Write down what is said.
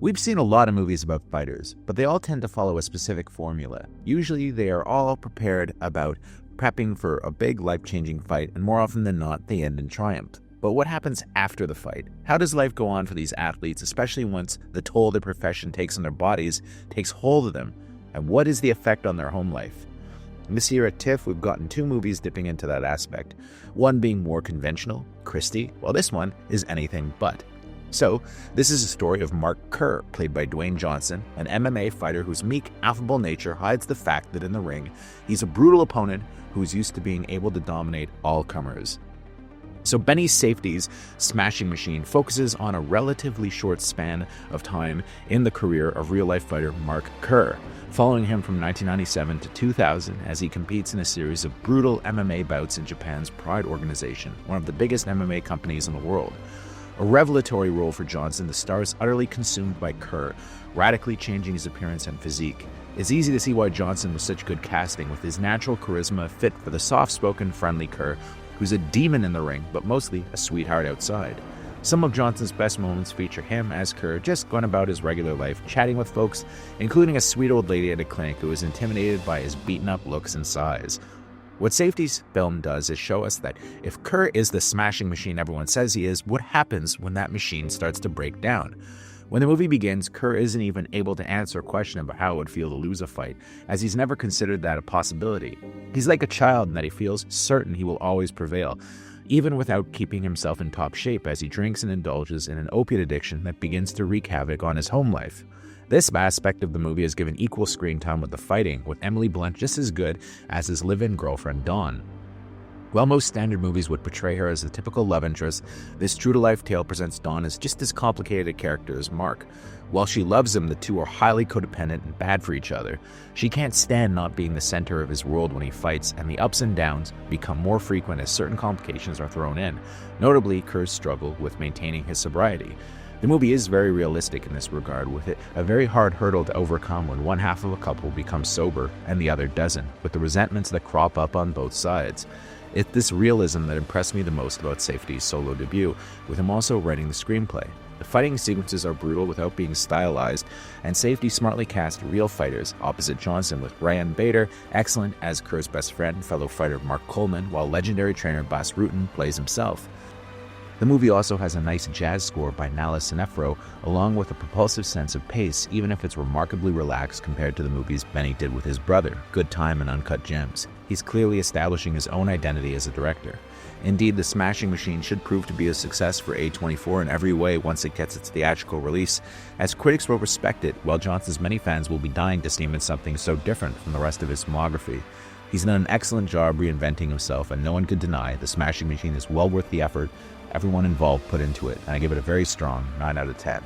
We've seen a lot of movies about fighters, but they all tend to follow a specific formula. Usually they are all prepared about prepping for a big life-changing fight, and more often than not, they end in triumph. But what happens after the fight? How does life go on for these athletes, especially once the toll their profession takes on their bodies takes hold of them? And what is the effect on their home life? This year at TIFF, we've gotten 2 movies dipping into that aspect. One being more conventional, Christie, while this one is anything but. So, this is a story of Mark Kerr, played by Dwayne Johnson, an MMA fighter whose meek, affable nature hides the fact that in the ring, he's a brutal opponent who's used to being able to dominate all comers. So Benny Safety's smashing machine focuses on a relatively short span of time in the career of real-life fighter Mark Kerr, following him from 1997 to 2000 as he competes in a series of brutal MMA bouts in Japan's Pride organization, one of the biggest MMA companies in the world. A revelatory role for Johnson, the star is utterly consumed by Kerr, radically changing his appearance and physique. It's easy to see why Johnson was such good casting, with his natural charisma fit for the soft-spoken, friendly Kerr, who's a demon in the ring, but mostly a sweetheart outside. Some of Johnson's best moments feature him as Kerr just going about his regular life, chatting with folks, including a sweet old lady at a clinic who is intimidated by his beaten-up looks and size. What Safety's film does is show us that if Kerr is the smashing machine everyone says he is, what happens when that machine starts to break down? When the movie begins, Kerr isn't even able to answer a question about how it would feel to lose a fight, as he's never considered that a possibility. He's like a child in that he feels certain he will always prevail, even without keeping himself in top shape as he drinks and indulges in an opiate addiction that begins to wreak havoc on his home life. This aspect of the movie is given equal screen time with the fighting, with Emily Blunt just as good as his live-in girlfriend Dawn. While most standard movies would portray her as a typical love interest, this true-to-life tale presents Dawn as just as complicated a character as Mark. While she loves him, the two are highly codependent and bad for each other. She can't stand not being the center of his world when he fights, and the ups and downs become more frequent as certain complications are thrown in, notably Kerr's struggle with maintaining his sobriety. The movie is very realistic in this regard, with it a very hard hurdle to overcome when one half of a couple becomes sober and the other doesn't, with the resentments that crop up on both sides. It's this realism that impressed me the most about Safety's solo debut, with him also writing the screenplay. The fighting sequences are brutal without being stylized, and Safety smartly cast real fighters opposite Johnson, with Ryan Bader excellent as Kerr's best friend, fellow fighter Mark Coleman, while legendary trainer Bas Rutten plays himself. The movie also has a nice jazz score by Nala Sinefro, along with a propulsive sense of pace, even if it's remarkably relaxed compared to the movies Benny did with his brother, Good Time and Uncut Gems. He's clearly establishing his own identity as a director. Indeed, The Smashing Machine should prove to be a success for A24 in every way once it gets its theatrical release, as critics will respect it, while Johnson's many fans will be dying to see him in something so different from the rest of his filmography. He's done an excellent job reinventing himself, and no one could deny The Smashing Machine is well worth the effort everyone involved put into it, and I give it a very strong 9 out of 10.